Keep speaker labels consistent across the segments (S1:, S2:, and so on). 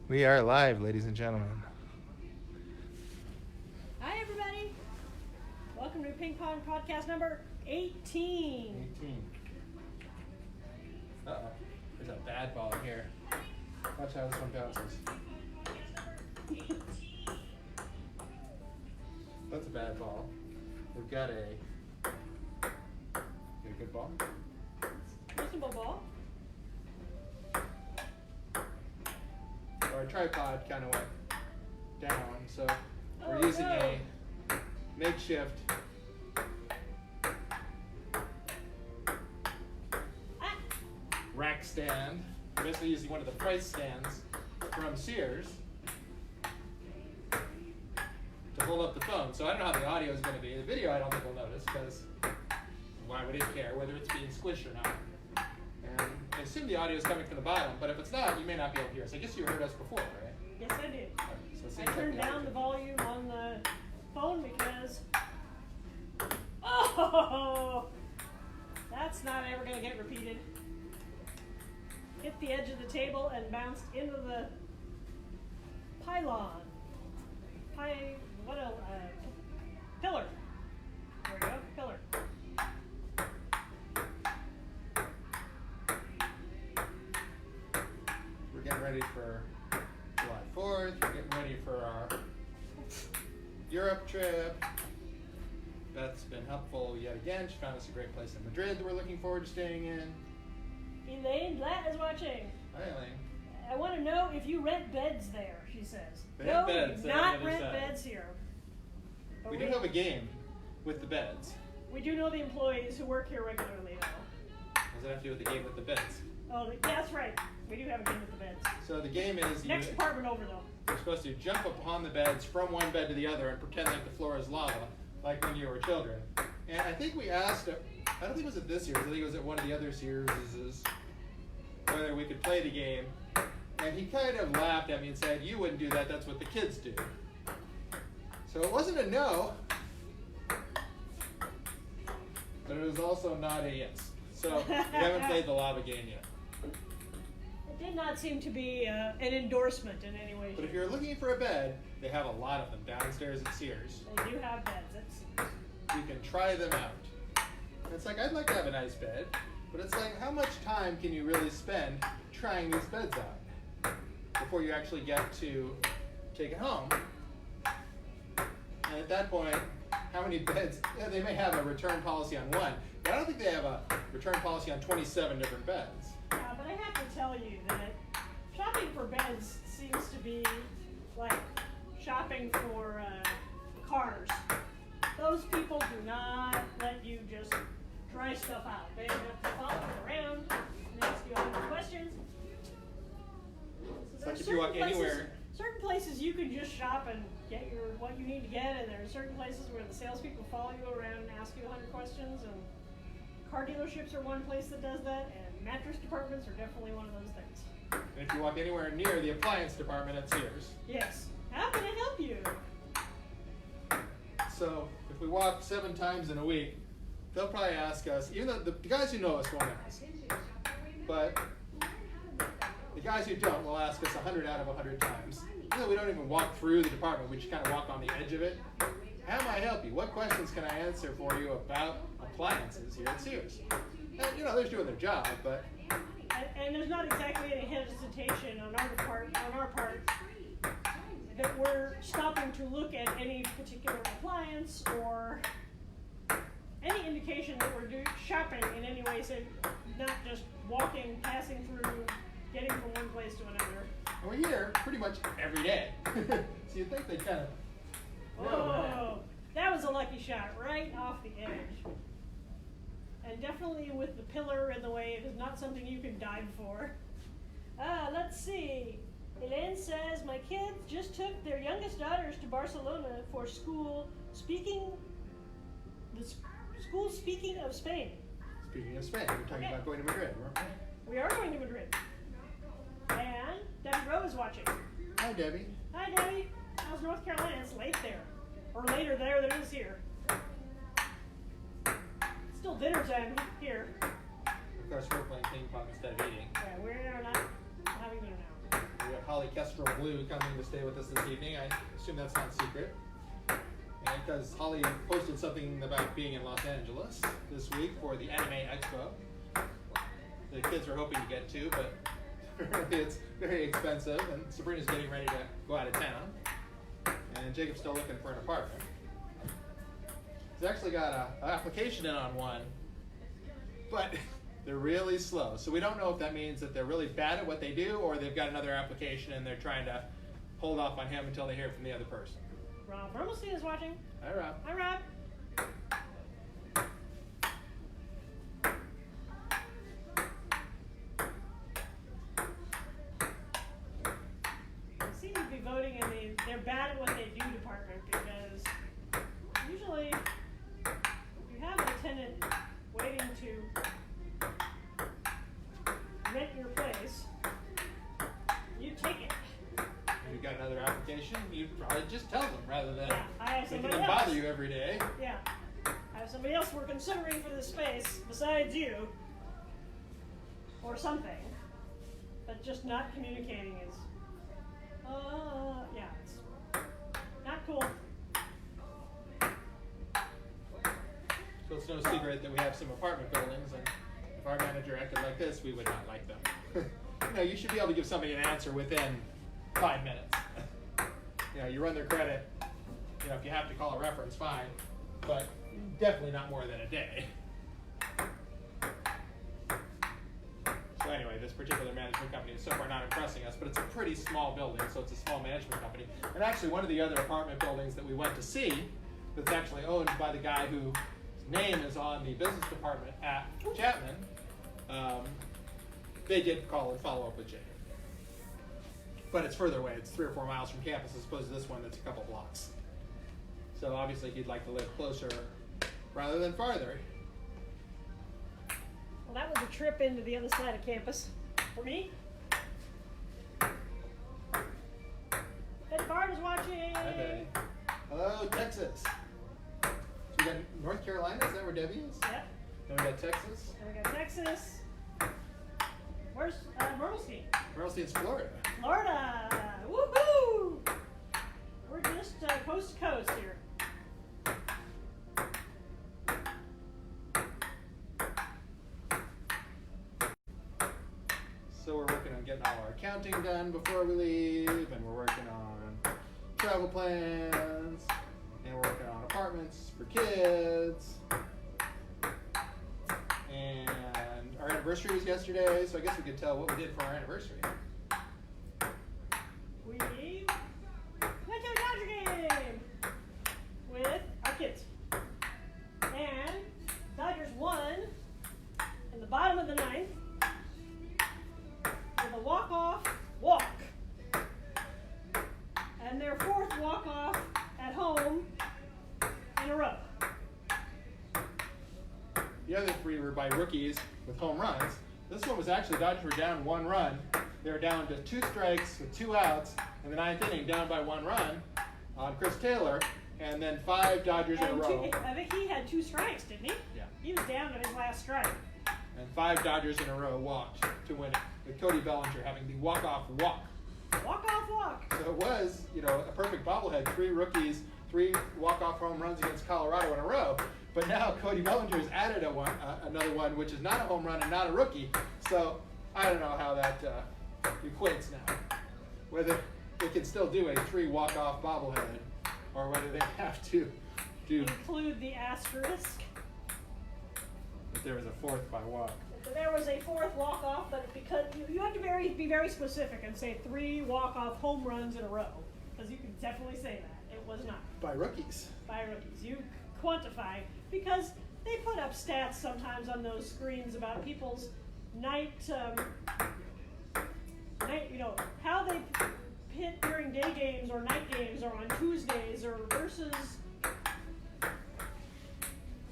S1: We are live, ladies and gentlemen.
S2: Hi, everybody. Welcome to Ping Pong Podcast number 18.
S1: 18. Uh-oh. There's a bad ball here. Watch how this one bounces. That's a bad ball. We've got a good ball.
S2: Reasonable ball.
S1: Our tripod kind of went down, so we're
S2: Oh,
S1: using
S2: no.
S1: a makeshift rack stand. We're basically using one of the price stands from Sears to hold up the phone. So I don't know how the audio is going to be. The video I don't think we'll notice, because why would it care whether it's being squished or not? And I assume the audio is coming from the bottom, but if it's not, you may not be able to hear us. I guess you heard us before, right?
S2: Yes, I did.
S1: So
S2: I turned down the volume on the phone because, that's not ever going to get repeated. Hit the edge of the table and bounced into the pylon. Pillar. There we go, pillar.
S1: We're getting ready for July 4th. We're getting ready for our Europe trip. Beth's been helpful yet again. She found us a great place in Madrid that we're looking forward to staying in.
S2: Elaine Blatt is watching.
S1: Hi, Elaine.
S2: I want to know if you rent beds there, she says.
S1: They
S2: No,
S1: have beds
S2: we do
S1: on the
S2: not
S1: other
S2: rent
S1: side.
S2: beds here. But
S1: We do have a game with the beds.
S2: We do know the employees who work here regularly, though.
S1: What does it have to do with the game with the beds?
S2: Oh, yeah, that's right. We do have a game with the beds.
S1: So the game is
S2: Next apartment over, though.
S1: you're supposed to jump upon the beds from one bed to the other and pretend like the floor is lava, like when you were children. And I think we asked, I don't think it was at this Sears, I think it was at one of the other Sears', whether we could play the game. And he kind of laughed at me and said, "You wouldn't do that, that's what the kids do." So it wasn't a no, but it was also not a yes. So we haven't played the lava game yet.
S2: It did not seem to be an endorsement in any way.
S1: But if you're looking for a bed, they have a lot of them downstairs at Sears.
S2: They do have beds, it seems.
S1: You can try them out. And it's like, I'd like to have a nice bed, but it's like, how much time can you really spend trying these beds out before you actually get to take it home? And at that point, how many beds? Yeah, they may have a return policy on one, but I don't think they have a return policy on 27 different beds.
S2: Yeah, but I have to tell you that shopping for beds seems to be like shopping for cars. Those people do not let you just try stuff out. They have to follow you around and ask you 100 questions.
S1: It's like if you walk anywhere.
S2: Certain places you can just shop and get what you need to get, and there are certain places where the salespeople follow you around and ask you 100 questions. And car dealerships are one place that does that, and mattress departments are definitely one of those things.
S1: And if you walk anywhere near the appliance department at Sears.
S2: Yes. How can I help you?
S1: So if we walk 7 times in a week, they'll probably ask us, even though the guys who know us won't ask, but the guys who don't will ask us 100 out of 100 times. Even though we don't even walk through the department, we just kind of walk on the edge of it. How may I help you? What questions can I answer for you about appliances here at Sears? And, they're doing their job, but...
S2: And there's not exactly any hesitation on our part that we're stopping to look at any particular appliance or any indication that we're shopping in any way, so not just walking, passing through, getting from one place to another.
S1: And we're here pretty much every day. So you'd think they'd kind of...
S2: Oh, that was a lucky shot right off the edge. And definitely with the pillar in the way, it is not something you can dive for. Let's see. Elaine says, my kids just took their youngest daughters to Barcelona for school speaking of Spain.
S1: Speaking of Spain, we're talking about going to Madrid, weren't we?
S2: We are going to Madrid. And Debbie Rowe is watching.
S1: Hi, Debbie.
S2: Hi, Debbie. How's North Carolina? It's late there. Or later there than it is here. It's still dinner time here.
S1: Of course, we're playing ping pong instead of eating.
S2: Yeah, we're not having dinner now.
S1: We have Holly Kestrel Blue coming to stay with us this evening. I assume that's not secret. And because Holly posted something about being in Los Angeles this week for the Anime Expo. The kids are hoping to get to, but apparently it's very expensive, and Sabrina's getting ready to go out of town. And Jacob's still looking for an apartment. He's actually got an application in on one, but they're really slow. So we don't know if that means that they're really bad at what they do, or they've got another application and they're trying to hold off on him until they hear from the other person.
S2: Rob Hermelstein is watching.
S1: Hi, Rob.
S2: Hi, Rob. I seem to be voting in the they're bad at what they do department, because usually if you have a tenant waiting to rent your place, you take it.
S1: If you've got another application, you'd probably just tell them rather than
S2: I have
S1: making
S2: somebody
S1: them
S2: else.
S1: bother you every day.
S2: Yeah. I have somebody else we're considering for this space besides you. Or something. But just not communicating is, yeah, it's not cool.
S1: So it's no secret that we have some apartment buildings, and if our manager acted like this, we would not like them. You should be able to give somebody an answer within 5 minutes. You run their credit. If you have to call a reference, fine, but definitely not more than a day. So anyway, this particular management company is so far not impressing us, but it's a pretty small building, so it's a small management company. And actually, one of the other apartment buildings that we went to see, that's actually owned by the guy whose name is on the business department at Chapman, they did call and follow up with Jacob. But it's further away. It's 3 or 4 miles from campus as opposed to this one that's a couple blocks. So obviously he'd like to live closer rather than farther.
S2: Well, that was a trip into the other side of campus for me. Betty Bard is watching.
S1: Hi, Betty. Hello, Texas. So we got North Carolina. Is that where Debbie is?
S2: Yep.
S1: Then we got Texas.
S2: And we got Texas. Where's Mermelstein?
S1: Merlestein's Florida.
S2: Florida. Woohoo! We're just coast to coast here.
S1: So we're working on getting all our accounting done before we leave, and we're working on travel plans, and we're working on apartments for kids. And our anniversary was yesterday, so I guess we could tell what we did for our anniversary.
S2: We went to a Dodger game with our kids. And Dodgers won in the bottom of the ninth with a walk-off walk. And their 4th walk-off at home in a row.
S1: The other 3 were by rookies with home runs. This one was actually, Dodgers were down 1 run. They were down to 2 strikes with 2 outs in the 9th inning, down by 1 run on Chris Taylor, and then 5 Dodgers in a row.
S2: I think he had 2 strikes, didn't he?
S1: Yeah.
S2: He was down to his last strike.
S1: And 5 Dodgers in a row walked to win it, with Cody Bellinger having the walk-off walk.
S2: Walk-off walk.
S1: So it was, a perfect bobblehead. 3 rookies, 3 walk-off home runs against Colorado in a row. But now Cody Bellinger has added another one, which is not a home run and not a rookie. So I don't know how that equates now. Whether they can still do a 3 walk-off bobblehead, or whether they have to do.
S2: Include the asterisk.
S1: But there was a 4th by walk.
S2: There was a 4th walk-off, but because you have to be very specific and say 3 walk-off home runs in a row, because you can definitely say that. It was not.
S1: By rookies.
S2: By rookies. You quantify, because they put up stats sometimes on those screens about people's night, how they hit during day games or night games or on Tuesdays, or versus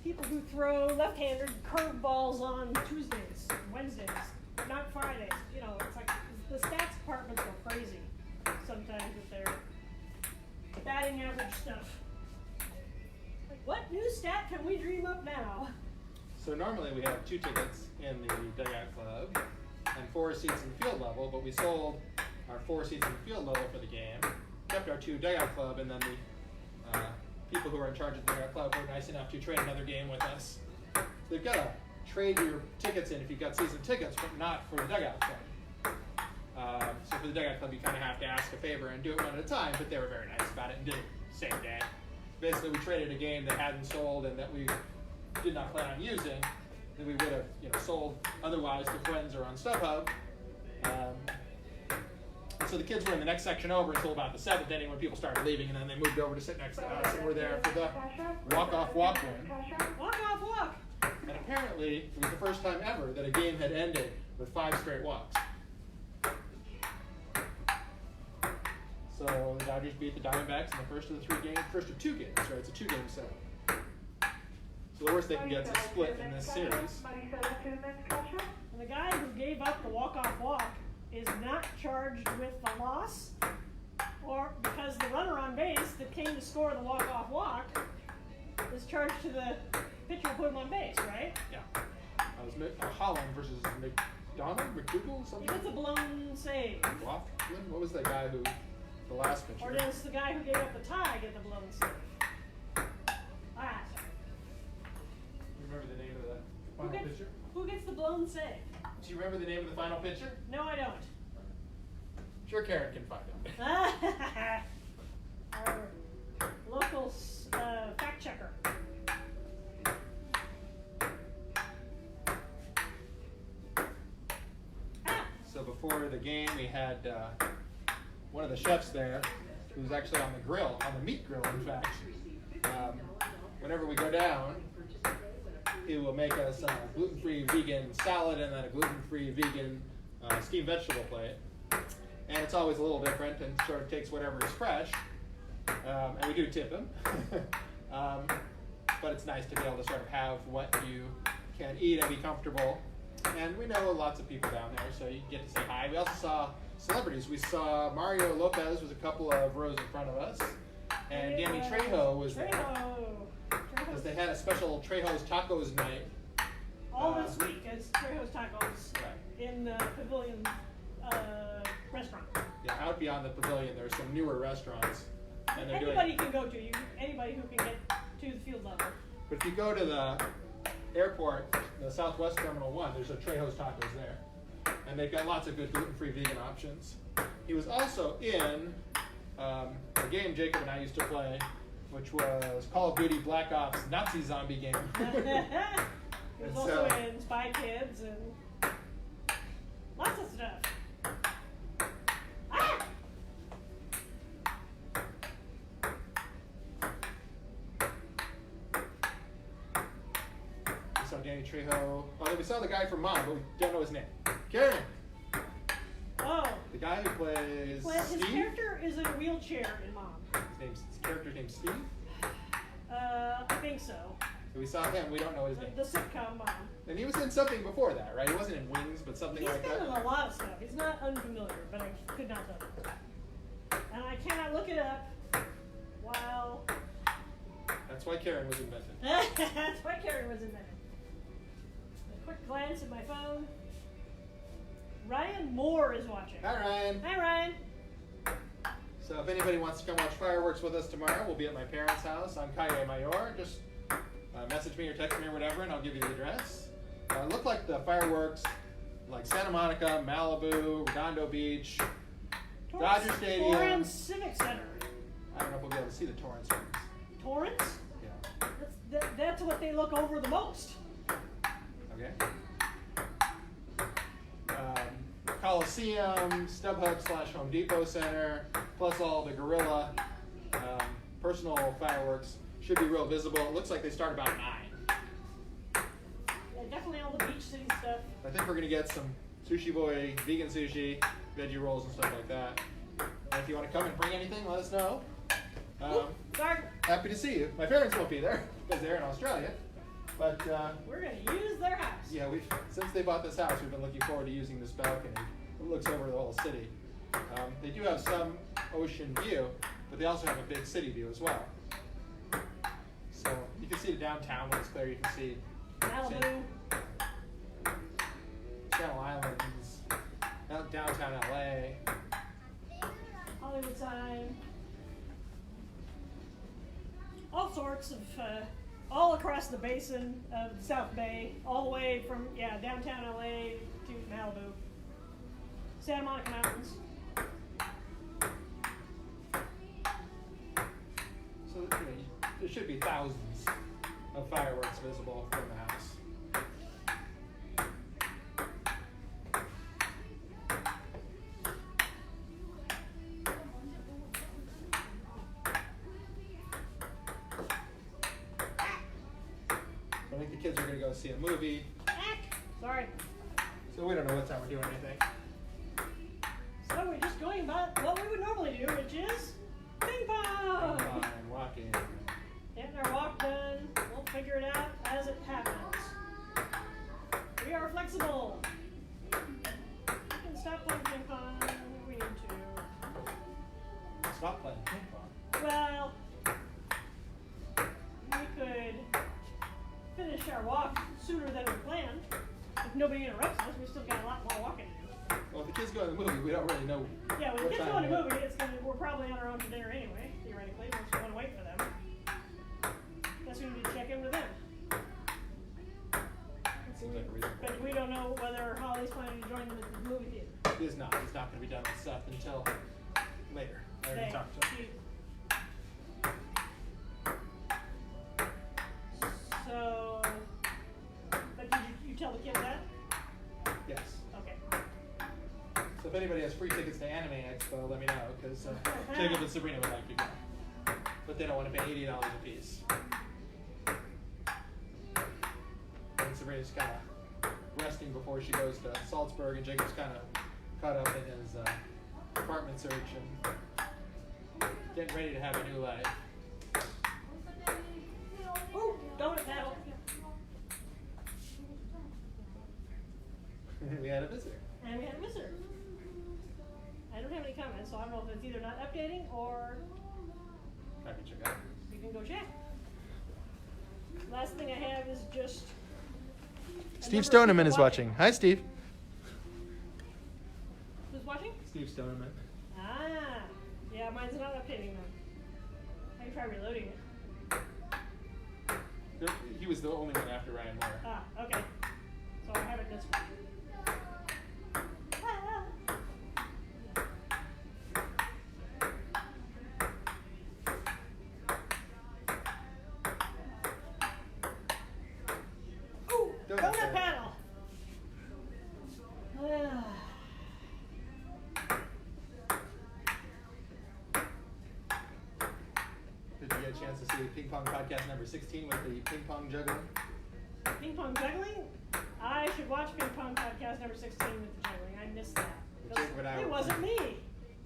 S2: people who throw left-handed curveballs on Tuesdays, Wednesdays, not Fridays. It's like the stats departments are crazy sometimes with their batting average stuff. Like, what new stat can we dream up now?
S1: So normally we have 2 tickets in the dugout club and 4 seats in the field level, but we sold our 4 seats in the field level for the game, kept our 2 dugout club, and then the people who are in charge of the dugout club were nice enough to trade another game with us. So they've got to trade your tickets in if you've got season tickets, but not for the dugout club. So for the dugout club, you kind of have to ask a favor and do it one at a time, but they were very nice about it and did it same day. Basically, we traded a game that hadn't sold and that we did not plan on using, that we would have sold otherwise to friends or on StubHub. So the kids were in the next section over until about the 7th inning when people started leaving, and then they moved over to sit next to us, and we're there for the walk-off walk win.
S2: Walk-off walk!
S1: And apparently, it was the first time ever that a game had ended with 5 straight walks. So the Dodgers beat the Diamondbacks in the first of 2 games, right? It's a 2-game set. So the worst they can get is a split in this series.
S2: And the guy who gave up the walk-off walk is not charged with the loss, or because the runner on base that came to score the walk-off walk is charged to the pitcher who put him on base, right?
S1: Yeah. It was Holland versus McDougal, something?
S2: If it's a blown save.
S1: Laughlin? What was that guy who, the last pitcher?
S2: Or does the guy who gave up the tie get the blown save? Ah, sorry.
S1: You remember the name of the final pitcher?
S2: Who gets the blown save?
S1: Do you remember the name of the final pitcher?
S2: No, I don't.
S1: Sure, Karen can find it.
S2: Our local fact checker.
S1: So before the game, we had one of the chefs there, who was actually on the grill, on the meat grill, in fact. Whenever we go down, he will make us a gluten-free vegan salad and then a gluten-free vegan steamed vegetable plate. And it's always a little different and sort of takes whatever is fresh. And we do tip him. But it's nice to be able to sort of have what you can eat and be comfortable. And we know lots of people down there, so you get to say hi. We also saw celebrities. We saw Mario Lopez was a couple of rows in front of us. And Danny Trejo was there. Because they had a special Trejo's Tacos night.
S2: All this week as Trejo's Tacos in the Pavilion restaurant.
S1: Yeah, out beyond the Pavilion, there's some newer restaurants. And they're
S2: anybody can go to. Anybody who can get to the field level.
S1: But if you go to the airport, the Southwest Terminal 1, there's a Trejo's Tacos there. And they've got lots of good gluten-free vegan options. He was also in a game Jacob and I used to play, which was Call of Duty Black Ops Nazi Zombie game.
S2: He was also in Spy Kids and lots of stuff. Ah!
S1: We saw Danny Trejo. Oh, we saw the guy from Mom, but we don't know his name. Karen!
S2: Oh.
S1: The guy who plays
S2: His
S1: Steve?
S2: character is in a wheelchair in Mom.
S1: His character's name's Steve?
S2: I think so.
S1: So we saw him, we don't know his name.
S2: The sitcom Mom.
S1: And he was in something before that, right? He wasn't in Wings, but something like that.
S2: He's been in a lot of stuff. He's not unfamiliar, but I could not tell you. And I cannot look it up while...
S1: That's why Karen was invented.
S2: That's why Karen was invented. A quick glance at my phone. Ryan Moore is watching.
S1: Hi, Ryan.
S2: Hi, Ryan.
S1: So if anybody wants to come watch fireworks with us tomorrow, we'll be at my parents' house on Calle Mayor. Just message me or text me or whatever, and I'll give you the address. It looked like the fireworks, like Santa Monica, Malibu, Redondo Beach, Dodger Stadium.
S2: Torrance Civic Center.
S1: I don't know if we'll be able to see the Torrance ones.
S2: Torrance?
S1: Yeah.
S2: That's what they look over the most.
S1: Okay. Coliseum, StubHub / Home Depot Center, plus all the Gorilla personal fireworks should be real visible. It looks like they start about 9.
S2: Yeah, definitely all the beach city stuff.
S1: I think we're going to get some Sushi Boy, vegan sushi, veggie rolls and stuff like that. And if you want to come and bring anything, let us know.
S2: Sorry.
S1: Happy to see you. My parents won't be there because they're in Australia. But
S2: we're going to use their house.
S1: yeah, since they bought this house, we've been looking forward to using this balcony. It looks over the whole city. They do have some ocean view, but they also have a big city view as well. So you can see the downtown when it's clear. You can see
S2: Malibu.
S1: Channel Islands, downtown LA.
S2: Hollywood sign. All sorts of, all across the basin of the South Bay, all the way from, downtown LA to Malibu. Santa Monica Mountains.
S1: So there should be thousands of fireworks visible from the house. I think the kids are going to go see a movie.
S2: Sorry.
S1: So we don't know what time we're doing anything.
S2: So we're just going about what we would normally do, which is ping pong.
S1: Ping pong, walking.
S2: Getting our walk done. We'll figure it out as it happens. We are flexible. We can stop playing ping pong if we need to.
S1: Stop playing ping pong.
S2: Well, we could finish our walk sooner than we planned. If nobody interrupts us, we still got a lot more walking to do.
S1: Well, if the kids go to the movie, we don't really know.
S2: Yeah, when
S1: what
S2: the kids
S1: time
S2: go to the
S1: it is.
S2: movie, we're probably on our own for dinner anyway, theoretically, unless we want to wait for them. Guess we need to check in with them.
S1: Seems like a reasonable.
S2: But we don't know whether Holly's planning to join them at the movie theater.
S1: He's not. He's not going to be done with stuff until later. I already talked to him.
S2: So, but did you tell the kids that?
S1: Yes.
S2: Okay.
S1: So if anybody has free tickets to Anime Expo, let me know, because Jacob and Sabrina would like to go. But they don't want to pay $80 a piece. And Sabrina's kind of resting before she goes to Salzburg, and Jacob's kind of caught up in his apartment search and getting ready to have a new life.
S2: Ooh, donut paddle.
S1: We had a visitor.
S2: And we had a visitor. I don't have any comments, so I don't know if it's either not updating or
S1: I can check out.
S2: you can go check. Last thing I have is just
S1: Steve Stoneman is watching. Hi, Steve.
S2: Who's watching?
S1: Steve Stoneman.
S2: Ah, yeah, mine's not updating then. I can try reloading it.
S1: He was the only one after Ryan Moore.
S2: Ah, okay. So I have it this way. Ah. Ooh, donut paddle. Ah.
S1: Did you get a chance to see Ping Pong Podcast number 16 with the ping pong juggling?
S2: Ping pong juggling? I should watch Ping Pong Podcast number 16 with the juggling. I missed that.
S1: Jacob and I
S2: It
S1: were
S2: wasn't me.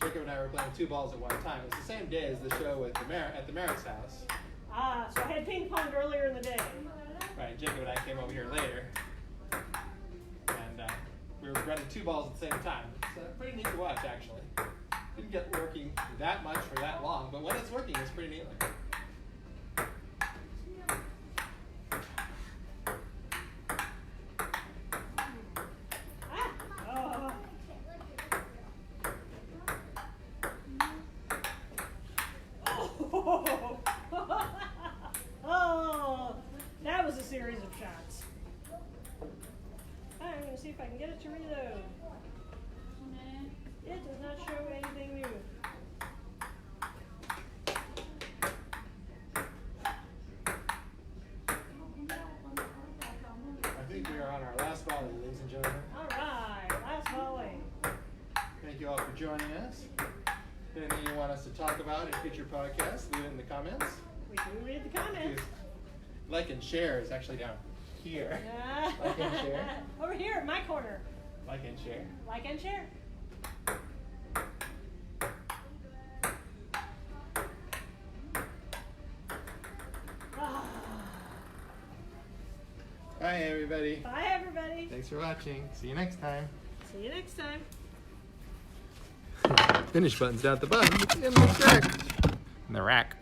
S1: Jacob and I were playing two balls at one time. It was the same day as the show at the Merrick's house.
S2: Ah, so I had ping pong earlier in the day.
S1: Right, Jacob and I came over here later. And we were running two balls at the same time. It's pretty neat to watch, actually. Didn't get working that much for that long, but when it's working, it's pretty neat.
S2: Oh, that was a series of shots. I'm going to see if I can get it to reload. It does not show anything new.
S1: I think we are on our last volley, ladies and gentlemen.
S2: All right, last volley.
S1: Thank you all for joining us. Anything you want us to talk about in future podcasts, leave it in the comments.
S2: We do read the comments.
S1: Like and share is actually down here.
S2: Yeah.
S1: Like and share.
S2: Over here in my corner.
S1: Like and share.
S2: Like and share.
S1: Bye, everybody.
S2: Bye, everybody.
S1: Thanks for watching. See you next time.
S2: See you next time.
S1: Finish button's down at the bottom. In the rack. In the rack.